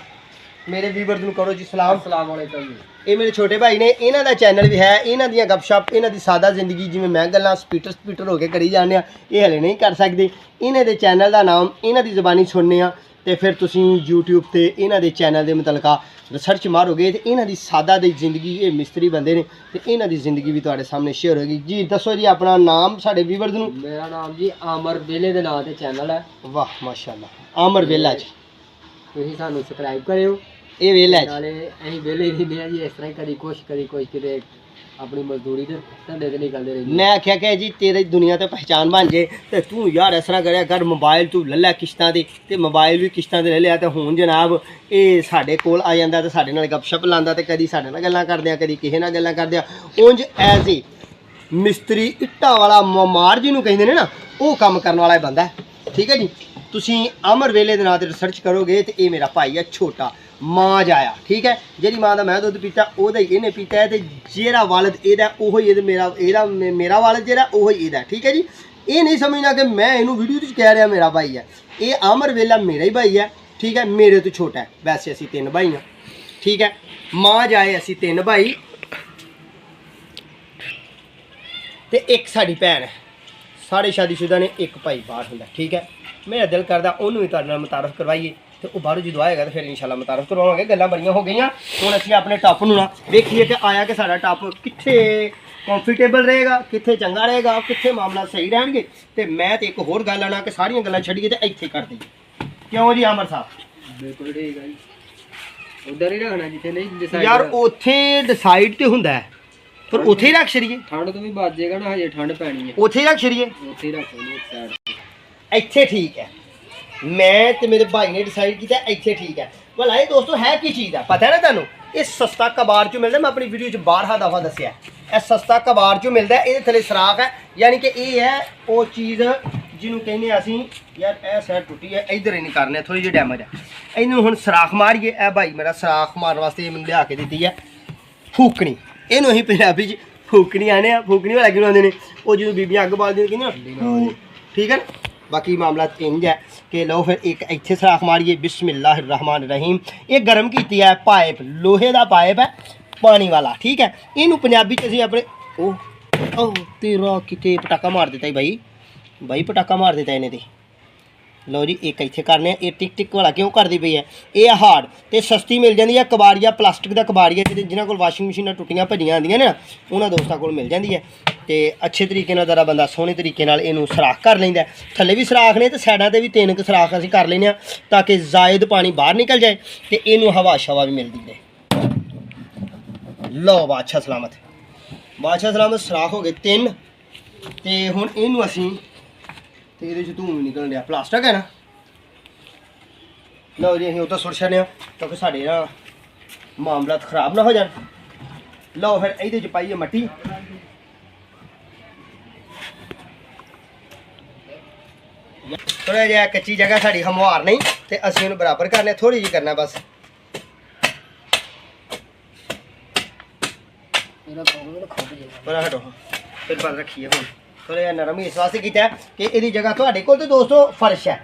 ਮੇਰੇ ਵੀਵਰ ਨੂੰ ਕਰੋ ਜੀ ਸਲਾਮ। ਸਲਾਮ ਵਾਲੇਕੁਮ। ਇਹ ਮੇਰੇ ਛੋਟੇ ਭਾਈ ਨੇ, ਇਹਨਾਂ ਦਾ ਚੈਨਲ ਵੀ ਹੈ। ਇਹਨਾਂ ਦੀਆਂ ਗੱਪਸ਼ਪ, ਇਹਨਾਂ ਦੀ ਸਾਦਾ ਜ਼ਿੰਦਗੀ, ਜਿਵੇਂ ਮੈਂ ਗੱਲਾਂ ਸਪੀਟਰ ਹੋ ਕੇ ਕਰੀ ਜਾਂਦੇ ਆ, ਇਹ ਹਲੇ ਨਹੀਂ ਕਰ ਸਕਦੇ। ਇਹਨਾਂ ਦੇ ਚੈਨਲ ਦਾ ਨਾਮ ਇਹਨਾਂ ਦੀ ਜ਼ਬਾਨੀ ਸੁਣਨੇ ਆ ਤੇ ਫਿਰ ਤੁਸੀਂ YouTube ਤੇ ਇਹਨਾਂ ਦੇ ਚੈਨਲ ਦੇ ਮੁਤਲਕਾ ਰਿਸਰਚ ਮਾਰੋਗੇ ਤੇ ਇਹਨਾਂ ਦੀ ਸਾਦਾ ਦੀ ਜ਼ਿੰਦਗੀ, ਇਹ ਮਿਸਤਰੀ ਬੰਦੇ ਨੇ ਤੇ ਇਹਨਾਂ ਦੀ ਜ਼ਿੰਦਗੀ ਵੀ ਤੁਹਾਡੇ ਸਾਹਮਣੇ ਸ਼ੇਅਰ ਹੋਏਗੀ। ਜੀ ਦੱਸੋ ਜੀ ਆਪਣਾ ਨਾਮ ਸਾਡੇ ਵੀਵਰ ਨੂੰ। ਮੇਰਾ ਨਾਮ ਜੀ ਆਮਰ ਵੇਲੇ ਦੇ ਨਾਂ ਤੇ ਚੈਨਲ ਹੈ। ਵਾਹ ਮਾਸ਼ਾਅੱਲਾ, ਆਮਰ ਵੇਲਾ ਜੀ। ਤੁਸੀਂ ਸਾਨੂੰ ਸਬਸਕ੍ਰਾਈਬ ਕਰਿਓ। ਇਹ ਵੇਲਾ ਜੀ, ਨਾਲੇ ਅਸੀਂ ਵੇਲੇ ਰਹਿੰਦੇ ਆ ਜੀ, ਇਸ ਤਰ੍ਹਾਂ ਹੀ ਕਦੀ ਕੁਛ ਕਿਤੇ ਆਪਣੀ ਮਜ਼ਦੂਰੀ ਦੇ ਧੰਦੇ ਤੇ ਨਿਕਲਦੇ ਰਹਿੰਦੇ। ਮੈਂ ਆਖਿਆ ਕਿ ਜੀ ਤੇਰੀ ਦੁਨੀਆ ਤੇ ਪਹਿਚਾਨ ਬਣ ਜੇ ਤੇ ਤੂੰ ਯਾਰ ਇਸ ਤਰ੍ਹਾਂ ਕਰਿਆ ਕਰ, ਮੋਬਾਈਲ ਤੂੰ ਲੈ ਲੈ ਕਿਸ਼ਤਾਂ ਦੇ, ਤੇ ਮੋਬਾਈਲ ਵੀ ਕਿਸ਼ਤਾਂ ਦੇ ਲੈ ਲਿਆ। ਤੇ ਹੁਣ ਜਨਾਬ ਇਹ ਸਾਡੇ ਕੋਲ ਆ ਜਾਂਦਾ ਤੇ ਸਾਡੇ ਨਾਲ ਗੱਪਸ਼ਪ ਲਾਉਂਦਾ ਤੇ ਕਦੀ ਸਾਡੇ ਨਾਲ ਗੱਲਾਂ ਕਰਦੇ ਆ, ਕਦੀ ਕਿਸੇ ਨਾਲ ਗੱਲਾਂ ਕਰਦੇ ਆ। ਉਂਝ ਐਜ਼ ਏ ਮਿਸਤਰੀ ਇੱਟਾਂ ਵਾਲਾ ਮਮਾਰ ਜਿਹਨੂੰ ਕਹਿੰਦੇ ਨੇ ਨਾ, ਉਹ ਕੰਮ ਕਰਨ ਵਾਲਾ ਬੰਦਾ ਹੈ, ਠੀਕ ਹੈ ਜੀ। ਤੁਸੀਂ ਅਮਰ ਵੇਲੇ ਦੇ ਨਾਂ ਤੇ ਰਿਸਰਚ ਕਰੋਗੇ ਤੇ ਇਹ ਮੇਰਾ ਭਾਈ ਹੈ ਛੋਟਾ, ਮਾਂ ਜਾਇਆ, ਠੀਕ ਹੈ। ਜਿਹੜੀ ਮਾਂ ਦਾ ਮੈਂ ਦੁੱਧ ਪੀਤਾ ਉਹਦਾ ਹੀ ਇਹਨੇ ਪੀਤਾ ਹੈ, ਤੇ ਜਿਹੜਾ ਵਾਲਦ ਇਹਦਾ ਉਹ ਹੀ ਮੇਰਾ ਵਾਲਦ ਜਿਹੜਾ ਉਹ ਹੀ ਇਹਦਾ, ਠੀਕ ਹੈ ਜੀ। ਇਹ ਨਹੀਂ ਸਮਝਣਾ ਕਿ ਮੈਂ ਇਹਨੂੰ ਵੀਡੀਓ ਵਿੱਚ ਕਹਿ ਰਿਹਾ ਮੇਰਾ ਭਾਈ ਹੈ। ਇਹ ਅਮਰ ਵੇਲਾ ਮੇਰਾ ਹੀ ਭਾਈ ਹੈ, ਠੀਕ ਹੈ। ਮੇਰੇ ਤੋਂ ਛੋਟਾ ਹੈ। ਵੈਸੇ ਅਸੀਂ 3 ਭਾਈ ਹਾਂ, ਠੀਕ ਹੈ। ਮਾਂ ਜਾਏ ਅਸੀਂ 3 ਭਾਈ ਤੇ ਇੱਕ ਸਾਡੀ ਭੈਣ ਹੈ। ਸਾਰੇ ਸ਼ਾਦੀशुदा ਨੇ, ਇੱਕ ਭਾਈ ਬਾਹਰ ਹੁੰਦਾ, ਠੀਕ ਹੈ। ਮੇਰਾ ਦਿਲ ਕਰਦਾ ਉਹਨੂੰ ਵੀ ਤੁਹਾਡੇ ਨਾਲ ਮੁਤਾਰਫ ਕਰਵਾਈਏ ਤੇ ਉਹ ਬਾਹਰੋਂ ਜਦੋਂ ਆਏਗਾ ਤਾਂ ਫਿਰ ਇਨਸ਼ਾਅੱਲਾ ਮੁਤਾਰਫ ਕਰਵਾਵਾਂਗੇ। ਗੱਲਾਂ ਬੜੀਆਂ ਹੋ ਗਈਆਂ, ਹੁਣ ਅਸੀਂ ਆਪਣੇ ਟੱਪ ਨੂੰ ਨਾ ਵੇਖੀਏ ਕਿ ਆਇਆ ਕਿ ਸਾਡਾ ਟੱਪ ਕਿੱਥੇ ਕੰਫਰਟੇਬਲ ਰਹੇਗਾ, ਕਿੱਥੇ ਚੰਗਾ ਰਹੇਗਾ, ਕਿੱਥੇ ਮਾਮਲਾ ਸਹੀ ਰਹਿਣਗੇ। ਤੇ ਮੈਂ ਤੇ ਇੱਕ ਹੋਰ ਗੱਲ ਆਣਾ ਕਿ ਸਾਰੀਆਂ ਗੱਲਾਂ ਛੱਡੀਏ ਤੇ ਇੱਥੇ ਕਰ ਦਈਏ। ਕਿਉਂ ਜੀ ਆਮਰ ਸਾਹਿਬ? ਬਿਲਕੁਲ ਠੀਕ ਹੈ ਜੀ। ਉਧਰ ਹੀ ਰੱਖਣਾ ਜਿੱਥੇ ਨਹੀਂ decide ਯਾਰ ਉੱਥੇ ਡਿਸਾਈਡ ਤੇ ਹੁੰਦਾ ਹੈ, ਪਰ ਉੱਥੇ ਹੀ ਰੱਖ ਛੜੀਏ। ਠੰਡ ਤੋਂ ਵੀ ਬਚ ਜਾਏਗਾ ਨਾ, ਹਜੇ ਠੰਡ ਪੈਣੀ ਹੈ। ਉੱਥੇ ਹੀ ਰੱਖ ਛੜੀਏ, ਉੱਥੇ ਹੀ ਰੱਖੋ ਇੱਕ ਸਾਈਡ। ਇੱਥੇ ਠੀਕ ਹੈ। ਮੈਂ ਤੇ ਮੇਰੇ ਭਾਈ ਨੇ ਡਿਸਾਈਡ ਕੀਤਾ ਇੱਥੇ ਠੀਕ ਹੈ। ਭਲਾ ਇਹ ਦੋਸਤੋ ਹੈ ਕੀ ਚੀਜ਼ ਆ, ਪਤਾ ਹੈ ਨਾ ਤੁਹਾਨੂੰ? ਇਹ ਸਸਤਾ ਕਬਾੜ ਚੋਂ ਮਿਲਦਾ। ਮੈਂ ਆਪਣੀ ਵੀਡੀਓ 'ਚ 12 ਦਫਾ ਦੱਸਿਆ, ਇਹ ਸਸਤਾ ਕਬਾੜ ਚੋਂ ਮਿਲਦਾ। ਇਹਦੇ ਥੱਲੇ ਸਰਾਖ ਹੈ, ਯਾਨੀ ਕਿ ਇਹ ਹੈ ਉਹ ਚੀਜ਼ ਜਿਹਨੂੰ ਕਹਿੰਦੇ ਅਸੀਂ। ਯਾਰ ਇਹ ਸਾਈਡ ਟੁੱਟੀ ਹੈ, ਇੱਧਰ ਹੀ ਨਹੀਂ ਕਰਨੇ, ਥੋੜੀ ਜਿਹੀ ਡੈਮੇਜ ਹੈ। ਇਹਨੂੰ ਹੁਣ ਸਰਾਖ ਮਾਰੀਏ। ਇਹ ਭਾਈ ਮੇਰਾ ਸਰਾਖ ਮਾਰਨ ਵਾਸਤੇ ਇਹ ਮੈਨੂੰ ਲਿਆ ਕੇ ਦਿੱਤੀ ਹੈ ਫੂਕਣੀ। ਇਹਨੂੰ ਅਸੀਂ ਪੰਜਾਬੀ 'ਚ ਫੂਕਣੀ ਆਨੇ ਆ। ਫੂਕਣੀ ਵਾਲਾ ਕਿਉਂ ਆਉਂਦੇ ਨੇ? ਉਹ ਜਦੋਂ ਬੀਬੀਆਂ ਅੱਗ ਬਾਲਦੀਆਂ ਕਹਿੰਦੀਆਂ, ਠੀਕ ਹੈ। ਬਾਕੀ ਮਾਮਲਾ ਇੰਜ ਹੈ ਕਿ ਲਓ ਫਿਰ ਇੱਕ ਇੱਥੇ ਸਰਾਖ ਮਾਰੀਏ। ਬਿਸਮਿल्लाह रहमान रहीम। ਇਹ ਗਰਮ ਕੀਤੀ ਹੈ ਪਾਈਪ, ਲੋਹੇ ਦਾ ਪਾਈਪ ਹੈ ਪਾਣੀ ਵਾਲਾ, ਠੀਕ ਹੈ। ਇਹਨੂੰ ਪੰਜਾਬੀ 'ਚ ਅਸੀਂ ਆਪਣੇ ਉਹ ਤੇਰਾ ਕਿਤੇ ਪਟਾਕਾ ਮਾਰ ਦਿੱਤਾ ਬਾਈ, ਪਟਾਕਾ ਮਾਰ ਦਿੱਤਾ ਇਹਨੇ ਤੇ। ਲਓ ਜੀ ਇੱਕ ਇੱਥੇ ਕਰਨੇ ਆ। ਇਹ ਟਿਕ ਟਿਕ ਵਾਲਾ ਕਿਉਂ ਕਰਦੀ ਪਈ ਹੈ? ਇਹ ਹਾਰਡ ਤੇ ਸਸਤੀ ਮਿਲ ਜਾਂਦੀ ਹੈ ਕਬਾੜੀਆ, ਪਲਾਸਟਿਕ ਦਾ ਕਬਾੜੀਆ ਜਿਨ੍ਹਾਂ ਕੋਲ ਵਾਸ਼ਿੰਗ ਮਸ਼ੀਨਾਂ ਟੁੱਟੀਆਂ ਭੱਜੀਆਂ ਆਉਂਦੀਆਂ ਨੇ ਨਾ, ਉਹਨਾਂ ਦੋਸਤਾਂ ਕੋਲ ਮਿਲ ਜਾਂਦੀ ਹੈ। ਤੇ ਅੱਛੇ ਤਰੀਕੇ ਨਾਲ ਜ਼ਰਾ ਬੰਦਾ ਸੋਹਣੇ ਤਰੀਕੇ ਨਾਲ ਇਹਨੂੰ ਸਰਾਖ ਕਰ ਲੈਂਦਾ। ਥੱਲੇ ਵੀ ਸਰਾਖ ਨੇ ਤੇ ਸਾਈਡਾਂ ਤੇ ਵੀ 3 ਕੁ ਸਰਾਖ ਅਸੀਂ ਕਰ ਲੈਂਦੇ ਹਾਂ ਤਾਂ ਕਿ ਜ਼ਾਇਦ ਪਾਣੀ ਬਾਹਰ ਨਿਕਲ ਜਾਏ ਤੇ ਇਹਨੂੰ ਹਵਾ ਸ਼ਵਾ ਵੀ ਮਿਲਦੀ ਰਹੇ। ਲਓ ਬਾਦਸ਼ਾਹ ਸਲਾਮਤ, ਬਾਦਸ਼ਾਹ ਸਲਾਮਤ ਸਰਾਖ ਹੋ ਗਏ 3 ਤੇ ਹੁਣ ਇਹਨੂੰ ਅਸੀਂ ਤੇ ਇਹਦੇ 'ਚ ਧੂੰ ਵੀ ਨਿਕਲਣ ਡਿਆ, ਪਲਾਸਟਿਕ ਹੈ ਨਾ। ਲਓ ਜੀ ਅਸੀਂ ਉਹ ਤਾਂ ਸੁੱਟ ਛੱਡਦੇ ਹਾਂ ਕਿਉਂਕਿ ਸਾਡੇ ਨਾ ਮਾਮਲਾਤ ਖਰਾਬ ਨਾ ਹੋ ਜਾਣ। ਲਓ ਫਿਰ ਇਹਦੇ 'ਚ ਪਾਈਏ ਮਿੱਟੀ। ਥੋੜਾ ਜਿਹਾ ਕੱਚੀ ਜਗ੍ਹਾ ਸਾਡੀ ਹਮਵਾਰ ਨਹੀਂ ਤੇ ਅਸੀਂ ਇਹਨੂੰ ਬਰਾਬਰ ਕਰਨੇ, ਥੋੜੀ ਜਿਹੀ ਕਰਨਾ ਬਸ। ਪਰ ਹਟੋ ਫਿਰ ਬੰਦ ਰੱਖੀਏ। ਹੁਣ ਥੋੜਾ ਜਿਹਾ ਨਰਮ ਇਸ ਵਾਸਤੇ ਕੀਤਾ ਕਿ ਇਹਦੀ ਜਗ੍ਹਾ ਤੁਹਾਡੇ ਕੋਲ ਤੇ ਦੋਸਤੋ ਫਰਸ਼ ਹੈ।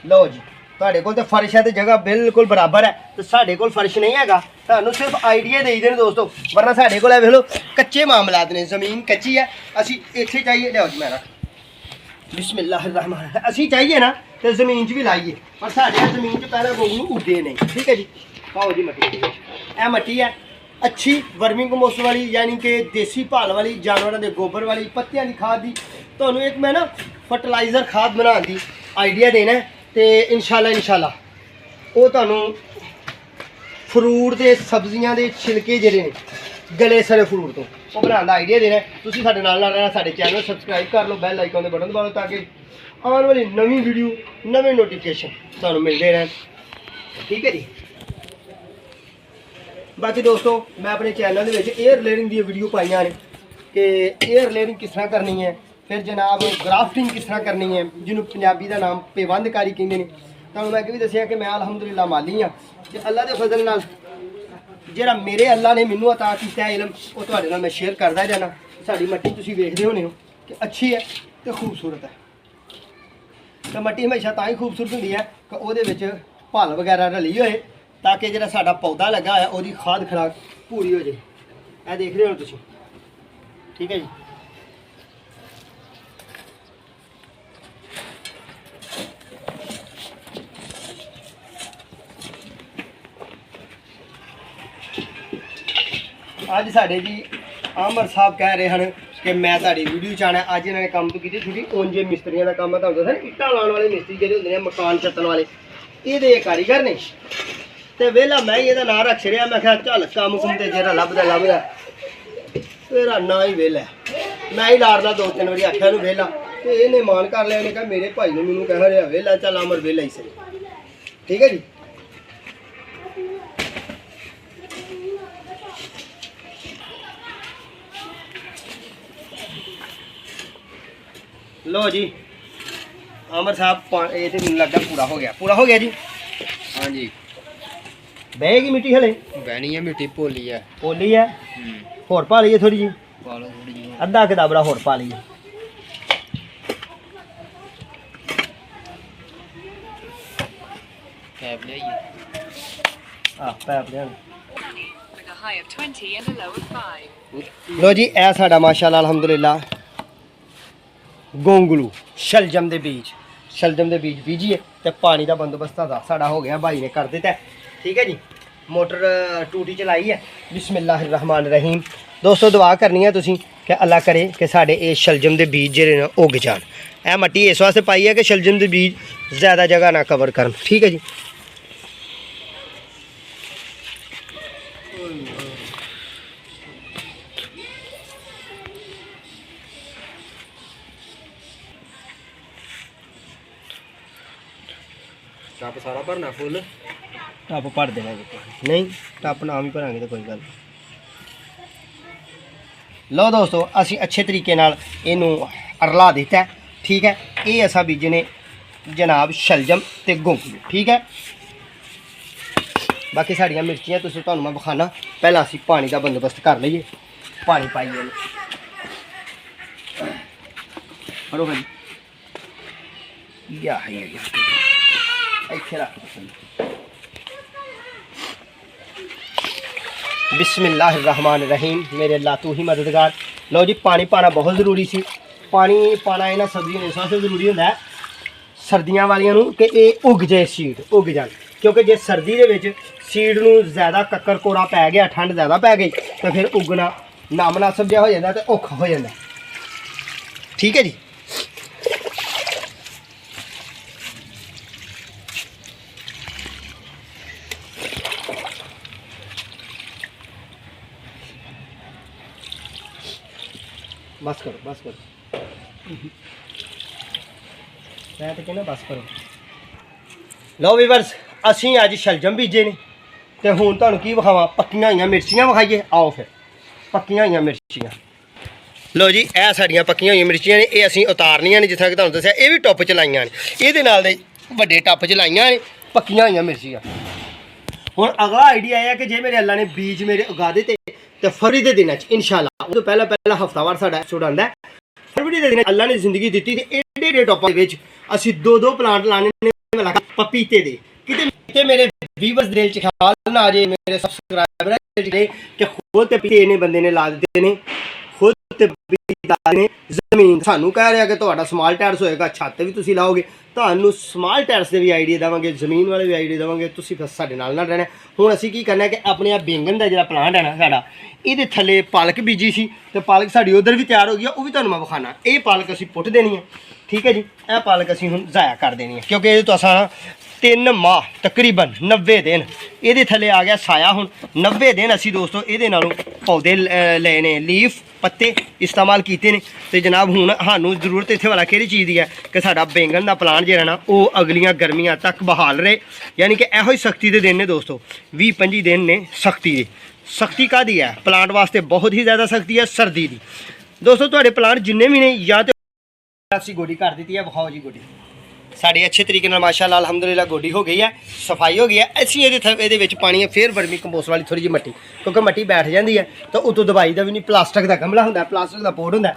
ਲਓ ਜੀ ਤੁਹਾਡੇ ਕੋਲ ਤੇ ਫਰਸ਼ ਹੈ ਤੇ ਜਗ੍ਹਾ ਬਿਲਕੁਲ ਬਰਾਬਰ ਹੈ ਤੇ ਸਾਡੇ ਕੋਲ ਫਰਸ਼ ਨਹੀਂ ਹੈਗਾ। ਤੁਹਾਨੂੰ ਸਿਰਫ ਆਈਡੀਆ ਦੇਈ ਦੇਣ ਦੋਸਤੋ, ਵਰਨਾ ਸਾਡੇ ਕੋਲ ਇਹ ਵੇਖ ਲਓ ਕੱਚੇ ਮਾਮਲਾਤ ਨੇ, ਜ਼ਮੀਨ ਕੱਚੀ ਹੈ। ਅਸੀਂ ਇੱਥੇ ਚਾਹੀਏ, ਲਿਆਓ ਜੀ ਮੈਂ ਰੱਖ ਬਿਸਮਿਲ੍ਲਾਹਿਰਰਹਿਮਾਨਿਰਰਹੀਮ। ਅਸੀਂ ਚਾਹੀਏ ਨਾ ਤੇ ਜ਼ਮੀਨ 'ਚ ਵੀ ਲਾਈਏ, ਪਰ ਸਾਡੇ ਜ਼ਮੀਨ 'ਚ ਪਹਿਲਾਂ ਗੋਗਲੂ ਉੱਡੇ ਨਹੀਂ। ਠੀਕ ਹੈ ਜੀ, ਪਾਓ ਜੀ ਮਿੱਟੀ। ਇਹ ਮਿੱਟੀ ਹੈ ਅੱਛੀ ਵਰਮਿੰਗ ਕੰਪੋਸਟ ਵਾਲੀ, ਯਾਨੀ ਕਿ ਦੇਸੀ ਭਾਲ ਵਾਲੀ, ਜਾਨਵਰਾਂ ਦੇ ਗੋਬਰ ਵਾਲੀ, ਪੱਤਿਆਂ ਦੀ ਖਾਦ ਦੀ। ਤੁਹਾਨੂੰ ਇੱਕ ਮੈਂ ਨਾ ਫਰਟੀਲਾਈਜ਼ਰ ਖਾਦ ਬਣਾਉਣ ਦੀ ਆਈਡੀਆ ਦੇਣਾ ਤੇ ਇਨਸ਼ਾਅੱਲਾ ਉਹ ਤੁਹਾਨੂੰ ਫਰੂਟ ਤੇ ਸਬਜ਼ੀਆਂ ਦੇ ਛਿਲਕੇ ਜਿਹੜੇ ਨੇ ਗਲੇ ਸੜੇ ਫਰੂਟ ਤੋਂ ਉਹ ਬਣਾਉਣ ਦਾ ਆਈਡੀਆ ਦੇਣਾ। ਤੁਸੀਂ ਸਾਡੇ ਨਾਲ ਰਹਿਣਾ, ਸਾਡੇ ਚੈਨਲ ਨੂੰ ਸਬਸਕ੍ਰਾਈਬ ਕਰ ਲਓ, ਬੈਲ ਆਈਕਨ ਦੇ ਬਟਨ ਦਬਾ ਲਓ ਤਾਂ ਕਿ ਆਉਣ ਵਾਲੀ ਨਵੀਂ ਵੀਡੀਓ, ਨਵੇਂ ਨੋਟੀਫਿਕੇਸ਼ਨ ਤੁਹਾਨੂੰ ਮਿਲਦੇ ਰਹਿਣ। ਠੀਕ ਹੈ ਜੀ। ਬਾਕੀ ਦੋਸਤੋ ਮੈਂ ਆਪਣੇ ਚੈਨਲ ਦੇ ਵਿੱਚ 에ਅਰ ਲੇਅਰਿੰਗ ਦੀ ਵੀਡੀਓ ਪਾਈਆਂ ਨੇ ਕਿ 에ਅਰ ਲੇਅਰਿੰਗ ਕਿਸ ਤਰ੍ਹਾਂ ਕਰਨੀ ਹੈ, ਫਿਰ ਜਨਾਬ ਗ੍ਰਾਫਟਿੰਗ ਕਿਸ ਤਰ੍ਹਾਂ ਕਰਨੀ ਹੈ, ਜਿਹਨੂੰ ਪੰਜਾਬੀ ਦਾ ਨਾਮ ਪੇਵੰਦਕਾਰੀ ਕਹਿੰਦੇ ਨੇ। ਤੁਹਾਨੂੰ ਮੈਂ ਇਹ ਵੀ ਦੱਸਿਆ ਕਿ ਮੈਂ ਅਲਹਮਦੁਲਿਲਾ ਮਾਲੀ ਹਾਂ ਤੇ ਅੱਲਾ ਦੇ ਫਜ਼ਲ ਨਾਲ ਜਿਹੜਾ ਮੇਰੇ ਅੱਲਾ ਨੇ ਮੈਨੂੰ ਅਤਾ ਕੀਤਾ ਇਲਮ ਉਹ ਤੁਹਾਡੇ ਨਾਲ ਮੈਂ ਸ਼ੇਅਰ ਕਰਦਾ ਜਾਣਾ। ਸਾਡੀ ਮਿੱਟੀ ਤੁਸੀਂ ਵੇਖਦੇ ਹੋਣੇ ਹੋ ਕਿ ਅੱਛੀ ਹੈ ਤੇ ਖੂਬਸੂਰਤ ਹੈ। ਤੇ ਮਿੱਟੀ ਹਮੇਸ਼ਾ ਤਾਂ ਹੀ ਖੂਬਸੂਰਤ ਹੁੰਦੀ ਹੈ ਕਿ ਉਹਦੇ ਵਿੱਚ ਭਲ ਵਗੈਰਾ ਰਲੀ ਹੋਏ ਤਾਂ ਕਿ ਜਿਹੜਾ ਸਾਡਾ ਪੌਦਾ ਲੱਗਾ ਹੋਇਆ ਉਹਦੀ ਖਾਦ ਖੁਰਾਕ ਪੂਰੀ ਹੋ ਜਾਏ। ਇਹ ਦੇਖ ਰਹੇ ਹੋ ਤੁਸੀਂ। ਠੀਕ ਹੈ ਜੀ। ਅੱਜ ਸਾਡੇ ਜੀ ਆਮਰ ਸਾਹਿਬ ਕਹਿ ਰਹੇ ਹਨ ਕਿ ਮੈਂ ਤੁਹਾਡੀ ਵੀਡੀਓ 'ਚ ਆਉਣਾ। ਅੱਜ ਇਹਨਾਂ ਨੇ ਕੰਮ ਤੋਂ ਕੀਤੀ ਛੁੱਟੀ। ਉਂਝ ਮਿਸਤਰੀਆਂ ਦਾ ਕੰਮ ਹੈ, ਤੁਹਾਨੂੰ ਦੱਸਿਆ ਇੱਟਾਂ ਲਾਉਣ ਵਾਲੇ ਮਿਸਤਰੀ ਜਿਹੜੇ ਹੁੰਦੇ ਨੇ, ਮਕਾਨ ਚੱਤਣ ਵਾਲੇ, ਇਹਦੇ ਕਾਰੀਗਰ ਨੇ। ਤੇ ਵਿਹਲਾ ਮੈਂ ਹੀ ਇਹਦਾ ਨਾਂ ਰੱਖ ਛੜਿਆ। ਮੈਂ ਕਿਹਾ ਚੱਲ ਕੰਮ ਕੁੰਮ ਤੇ ਜਿਹੜਾ ਲੱਭਦਾ ਤੇਰਾ ਨਾਂ ਹੀ ਵਿਹਲਾ। ਮੈਂ ਹੀ ਲਾੜਦਾ 2-3 ਵਾਰੀ ਆਖਿਆ ਇਹਨੂੰ ਵਿਹਲਾ ਤੇ ਇਹਨੇ ਮਾਨ ਕਰ ਲਿਆ। ਇਹਨੇ ਕਿਹਾ ਮੇਰੇ ਭਾਈ ਨੇ ਮੈਨੂੰ ਕਹਿ ਰਿਹਾ ਵਿਹਲਾ, ਚੱਲ ਅਮਰ ਵਿਹਲਾ ਹੀ ਸਹੀ। ਠੀਕ ਹੈ ਜੀ। ਲੋ ਜੀ ਅਮਰ ਸਾਹਿਬ ਇਹ ਤੇ ਮੈਨੂੰ ਲੱਗਦਾ ਪੂਰਾ ਹੋ ਗਿਆ ਜੀ। ਹਾਂਜੀ ਬਹਿਗੀ ਮਿੱਟੀ ਹਲੇ ਬਹਿਣੀ ਹੈ, ਮਿੱਟੀ ਪੋਲੀ ਹੈ। ਪੋਲੀ ਹੈ, ਹੋਰ ਪਾ ਲਈਏ ਥੋੜੀ ਜੀ, ਪਾ ਲਓ ਥੋੜੀ ਜਿਹੀ। ਅੱਧਾ ਕਿਤਾਬੜਾ ਹੋਰ ਪਾ ਲਈਏ। ਪੈਪ ਲਿਆਈਏ। ਪੈਪ ਲਿਆ। with a high of 20 and a low of 5. ਲੋ ਜੀ ਇਹ ਸਾਡਾ ਮਾਸ਼ਾਅੱਲਾ ਅਲਹਮਦੁਲਿਲਾ ਗੋਂਗਲੂ ਸ਼ਲਜਮ ਦੇ ਬੀਜ ਬੀਜੀਏ ਤੇ ਪਾਣੀ ਦਾ ਬੰਦੋਬਸਤ ਸਾਡਾ ਹੋ ਗਿਆ, ਭਾਈ ਨੇ ਕਰ ਦਿੱਤਾ। ਠੀਕ ਹੈ ਜੀ। ਮੋਟਰ ਟੂਟੀ ਚਲਾਈ ਹੈ। ਬਿਸਮਿਲ੍ਲਾਹਿਰਰਹਿਮਾਨਿਰਰਹੀਮ। ਦੋਸਤੋ ਦੁਆ ਕਰਨੀ ਹੈ ਤੁਸੀਂ ਕਿ ਅੱਲਾ ਕਰੇ ਕਿ ਸਾਡੇ ਇਹ ਸ਼ਲਜਮ ਦੇ ਬੀਜ ਜਿਹੜੇ ਨੇ ਉੱਗ ਜਾਣ। ਇਹ ਮਿੱਟੀ ਇਸ ਵਾਸਤੇ ਪਾਈ ਹੈ ਕਿ ਸ਼ਲਜਮ ਦੇ ਬੀਜ ਜ਼ਿਆਦਾ ਜਗ੍ਹਾ ਨਾ ਕਵਰ ਕਰਨ। ਠੀਕ ਹੈ ਜੀ। ਟੱਪ ਸਾਰਾ ਭਰਨਾ ਫੁੱਲ। ਟੱਪ ਭਰ ਦੇਵਾਂਗੇ, ਨਹੀਂ ਟੱਪ ਨਾ ਵੀ ਭਰਾਂਗੇ ਤਾਂ ਕੋਈ ਗੱਲ ਨਹੀਂ। ਲਓ ਦੋਸਤੋ ਅਸੀਂ ਅੱਛੇ ਤਰੀਕੇ ਨਾਲ ਇਹਨੂੰ ਅਰਲਾ ਦਿੱਤਾ। ਠੀਕ ਹੈ। ਇਹ ਅਸਾਂ ਬੀਜਣੇ ਜਨਾਬ ਸ਼ਲਜਮ ਤੇ ਗੋਂਗਲੂ। ਠੀਕ ਹੈ। ਬਾਕੀ ਸਾਡੀਆਂ ਮਿਰਚੀਆਂ ਤੁਸੀਂ ਤੁਹਾਨੂੰ ਮੈਂ ਵਿਖਾਣਾ। ਪਹਿਲਾਂ ਅਸੀਂ ਪਾਣੀ ਦਾ ਬੰਦੋਬਸਤ ਕਰ ਲਈਏ। ਪਾਣੀ ਪਾਈਏ ਇਹਨੂੰ। ਫੜੋ ਭਾਈ ਯਾ ਹੈ ਇੱਥੇ ਰੱਖ ਬਿਸਮਿਲ੍ਲਾਹਿਰਰਹਿਮਾਨਿਰਰਹੀਮ। ਮੇਰੇ ਅੱਲਾ ਤੂੰ ਹੀ ਮਦਦਗਾਰ। ਲਓ ਜੀ ਪਾਣੀ ਪਾਣਾ ਬਹੁਤ ਜ਼ਰੂਰੀ ਸੀ। ਪਾਣੀ ਪਾਣਾ ਇਹਨਾਂ ਸਬਜ਼ੀਆਂ ਨੂੰ ਇਸ ਵਾਸਤੇ ਜ਼ਰੂਰੀ ਹੁੰਦਾ ਹੈ ਸਰਦੀਆਂ ਵਾਲੀਆਂ ਨੂੰ ਕਿ ਇਹ ਉੱਗ ਜਾਏ ਸੀਡ, ਉੱਗ ਜਾਣ। ਕਿਉਂਕਿ ਜੇ ਸਰਦੀ ਦੇ ਵਿੱਚ ਸੀਡ ਨੂੰ ਜ਼ਿਆਦਾ ਕੱਕਰ ਕੋਰਾ ਪੈ ਗਿਆ, ਠੰਡ ਜ਼ਿਆਦਾ ਪੈ ਗਈ ਤਾਂ ਫਿਰ ਉੱਗਣਾ ਨਾਮਨਾਸਬ ਜਿਹਾ ਹੋ ਜਾਂਦਾ ਤੇ ਔਖਾ ਹੋ ਜਾਂਦਾ। ਠੀਕ ਹੈ ਜੀ। बस करो मैं तो कहना बस करो। लो ਵੀਵਰਸ ਅਸੀਂ ਅੱਜ ਸ਼ਲਜਮ ਬੀਜੇ ਨੇ ਤੇ ਹੁਣ ਤੁਹਾਨੂੰ ਕੀ ਵਿਖਾਵਾਂ, ਪੱਕੀਆਂ ਹੋਈਆਂ ਮਿਰਚੀਆਂ ਵਿਖਾਈਏ। ਆਓ ਫਿਰ ਪੱਕੀਆਂ ਹੋਈਆਂ ਮਿਰਚੀਆਂ। ਲੋ ਜੀ ਇਹ ਸਾਡੀਆਂ ਪੱਕੀਆਂ ਹੋਈਆਂ ਮਿਰਚੀਆਂ ਨੇ, ਇਹ ਅਸੀਂ ਉਤਾਰਨੀਆਂ ਨੇ ਜਿੱਥੇ ਕਿ ਤੁਹਾਨੂੰ ਦੱਸਿਆ। ਇਹ ਵੀ ਟੱਪ ਚ ਲਾਈਆਂ ਨੇ, ਇਹਦੇ ਨਾਲ ਦੇ ਵੱਡੇ ਟੱਪ ਚ ਲਾਈਆਂ ਨੇ ਪੱਕੀਆਂ ਹੋਈਆਂ ਮਿਰਚੀਆਂ। ਹੁਣ ਅਗਲਾ ਆਈਡੀਆ ਇਹ ਹੈ ਕਿ ਜੇ ਮੇਰੇ ਅੱਲਾ ਨੇ ਬੀਜ ਮੇਰੇ ਉਗਾ ਦਿੱਤੇ ਤੇ ਫਰਵਰੀ ਦੇ ਦਿਨਾਂ 'ਚ ਇਨਸ਼ਾਅੱਲਾ, ਉਹ ਤੋਂ ਪਹਿਲਾਂ ਹਫਤਾਵਾਰ ਸਾਡਾ ਐਪੀਸੋਡ ਆਉਂਦਾ ਹੈ। ਫਰਵਰੀ ਦੇ ਦਿਨ ਅੱਲਾ ਨੇ ਜ਼ਿੰਦਗੀ ਦਿੱਤੀ ਤੇ ਏਡੇ ਟੌਪਾਂ ਦੇ ਵਿੱਚ ਅਸੀਂ 2-2 ਪਲਾਂਟ ਲਾਣੇ ਨੇ ਪਪੀਤੇ ਦੇ। ਕਿਤੇ ਮੇਰੇ ਵੀਵਰਸ ਦੇ ਦਿਲ 'ਚ ਖਿਆਲ ਨਾ ਆ ਜੇ, ਮੇਰੇ ਸਬਸਕ੍ਰਾਈਬਰ ਕਿ ਖੁਦ ਤੇ ਪਪੀਤੇ ਨੇ ਬੰਦੇ ਨੇ ਲਾ ਦਿੱਤੇ ਨੇ, ਖੁਦ ਤੇ ਪਪੀਤੇ ਨੇ। ਜ਼ਮੀਨ ਸਾਨੂੰ ਕਹਿ ਰਿਹਾ ਕਿ ਤੁਹਾਡਾ ਸਮਾਲ ਟੈਰਸ ਹੋਏਗਾ, ਛੱਤ ਵੀ ਤੁਸੀਂ ਲਾਓਗੇ, ਤੁਹਾਨੂੰ ਸਮਾਲ ਟੈਰਸ ਦੇ ਵੀ ਆਈਡੀਆ ਦੇਵਾਂਗੇ, ਜ਼ਮੀਨ ਵਾਲੇ ਵੀ ਆਈਡੀਆ ਦੇਵਾਂਗੇ। ਤੁਸੀਂ ਫਿਰ ਸਾਡੇ ਨਾਲ ਰਹਿਣਾ। ਹੁਣ ਅਸੀਂ ਕੀ ਕਰਨਾ ਕਿ ਆਪਣੇ ਆ ਬੈਂਗਣ ਦਾ ਜਿਹੜਾ ਪਲਾਂਟ ਹੈ ਨਾ ਸਾਡਾ, ਇਹਦੇ ਥੱਲੇ ਪਾਲਕ ਬੀਜੀ ਸੀ ਤੇ ਪਾਲਕ ਸਾਡੀ ਉਧਰ ਵੀ ਤਿਆਰ ਹੋ ਗਈ ਆ, ਉਹ ਵੀ ਤੁਹਾਨੂੰ ਮੈਂ ਵਿਖਾਣਾ। ਇਹ ਪਾਲਕ ਅਸੀਂ ਪੁੱਟ ਦੇਣੀ ਹੈ, ਠੀਕ ਹੈ ਜੀ। ਇਹ ਪਾਲਕ ਅਸੀਂ ਹੁਣ ਜ਼ਾਇਆ ਕਰ ਦੇਣੀ ਹੈ ਕਿਉਂਕਿ ਇਹਦੇ ਤੋਂ ਅਸਾਂ 3 ਮਾਹ ਤਕਰੀਬਨ 90 ਦਿਨ ਇਹਦੇ ਥੱਲੇ ਆ ਗਿਆ ਸਾਇਆ। ਹੁਣ 90 ਦਿਨ ਅਸੀਂ ਦੋਸਤੋ ਇਹਦੇ ਨਾਲੋਂ ਪੌਦੇ ਲਏ ਨੇ, ਲੀਫ ਪੱਤੇ ਇਸਤੇਮਾਲ ਕੀਤੇ ਨੇ। ਤੇ ਜਨਾਬ ਹੁਣ ਸਾਨੂੰ ਜ਼ਰੂਰਤ ਇੱਥੇ ਵਾਲਾ ਕਿਹੜੀ ਚੀਜ਼ ਦੀ ਹੈ ਕਿ ਸਾਡਾ ਬੈਂਗਣ ਦਾ ਪਲਾਂਟ ਜਿਹੜਾ ਨਾ ਉਹ ਅਗਲੀਆਂ ਗਰਮੀਆਂ ਤੱਕ ਬਹਾਲ ਰਹੇ। ਯਾਨੀ ਕਿ ਇਹੋ ਹੀ ਸਖਤੀ ਦੇ ਦਿਨ ਨੇ ਦੋਸਤੋ, 20-25 ਦਿਨ ਨੇ ਸਖਤੀ ਦੇ। ਸਖਤੀ ਕਾਹਦੀ ਹੈ? ਪਲਾਂਟ ਵਾਸਤੇ ਬਹੁਤ ਹੀ ਜ਼ਿਆਦਾ ਸਖਤੀ ਹੈ, ਸਰਦੀ ਦੀ। ਦੋਸਤੋ ਤੁਹਾਡੇ ਪਲਾਂਟ ਜਿੰਨੇ ਵੀ ਨੇ ਜਾਂ ਤੇ ਅਸੀਂ ਗੋਡੀ ਕਰ ਦਿੱਤੀ ਹੈ, ਵਿਖਾਓ ਜੀ ਗੋਡੀ ਸਾਡੀ ਅੱਛੇ ਤਰੀਕੇ ਨਾਲ ਮਾਸ਼ਾਅੱਲਾ ਅਲਹਮਦੁਲਿਲਾ ਗੋਡੀ ਹੋ ਗਈ ਹੈ, ਸਫਾਈ ਹੋ ਗਈ ਹੈ। ਅਸੀਂ ਇਹਦੇ ਵਿੱਚ ਪਾਣੀ ਹੈ ਫਿਰ ਵਰਮੀ ਕੰਪੋਸਟ ਵਾਲੀ ਥੋੜੀ ਜਿਹੀ ਮਿੱਟੀ, ਕਿਉਂਕਿ ਮਿੱਟੀ ਬੈਠ ਜਾਂਦੀ ਹੈ ਤਾਂ ਉਤੋਂ ਦਵਾਈ ਦਾ ਵੀ ਨਹੀਂ। ਪਲਾਸਟਿਕ ਦਾ ਗਮਲਾ ਹੁੰਦਾ, ਪਲਾਸਟਿਕ ਦਾ ਪੋਟ ਹੁੰਦਾ।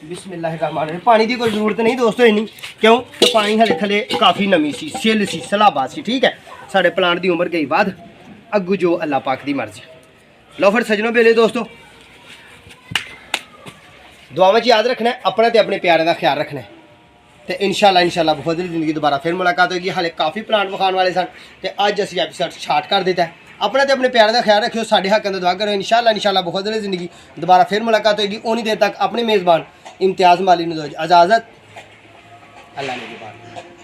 ਬਿਸਮਿਲ੍ਲਾਹਿਰ ਰਹਿਮਾਨ ਰਹੀਮ। ਪਾਣੀ ਦੀ ਕੋਈ ਜ਼ਰੂਰਤ ਨਹੀਂ ਦੋਸਤੋ ਇੰਨੀ, ਕਿਉਂ ਕਿ ਪਾਣੀ ਹਲੇ ਥੱਲੇ ਕਾਫੀ ਨਮੀ ਸੀ, ਸਿੱਲ ਸੀ, ਸਲਾਬਾ ਸੀ। ਠੀਕ ਹੈ, ਸਾਡੇ ਪਲਾਂਟ ਦੀ ਉਮਰ ਗਈ ਵੱਧ, ਅੱਗੂ ਜੋ ਅੱਲਾਹ ਪਾਕ ਦੀ ਮਰਜ਼ੀ। ਲਓ ਫਿਰ ਸੱਜਣੋ ਬੇਲੇ ਦੋਸਤੋ, ਦੁਆਵਾਂ 'ਚ ਯਾਦ ਰੱਖਣਾ ਆਪਣਾ ਤੇ ਆਪਣੇ ਪਿਆਰਿਆਂ ਦਾ ਖਿਆਲ ਰੱਖਣਾ ਤੇ ਇਨਸ਼ਾਅੱਲਾ ਬਹੁਤ ਜਲਦੀ ਜ਼ਿੰਦਗੀ ਦੁਬਾਰਾ ਫਿਰ ਮੁਲਾਕਾਤ ਹੋਏਗੀ। ਹਾਲੇ ਕਾਫੀ ਪਲਾਂਟ ਵਿਖਾਉਣ ਵਾਲੇ ਸਨ ਤੇ ਅੱਜ ਅਸੀਂ ਐਪੀਸੋਡ ਸਟਾਰਟ ਕਰ ਦਿੱਤਾ। ਆਪਣਾ ਤੇ ਆਪਣੇ ਪਿਆਰਿਆਂ ਦਾ ਖਿਆਲ ਰੱਖਿਓ, ਸਾਡੇ ਹੱਕਾਂ ਦਾ ਦੁਆ ਕਰੋ। ਇਨਸ਼ਾਅੱਲਾ ਬਹੁਤ ਜਲਦੀ ਜ਼ਿੰਦਗੀ ਦੁਬਾਰਾ ਫਿਰ ਮੁਲਾਕਾਤ ਹੋਏਗੀ। ਉਨੀ ਦੇਰ ਤੱਕ ਆਪਣੇ ਮੇਜ਼ਬਾਨ ਇਮਤਿਆਜ਼ ਮਾਲੀ ਨੂੰ ਦਿਓ ਇਜਾਜ਼ਤ। ਅੱਲਾ ਨੇ ਦੀ ਬਾਤ।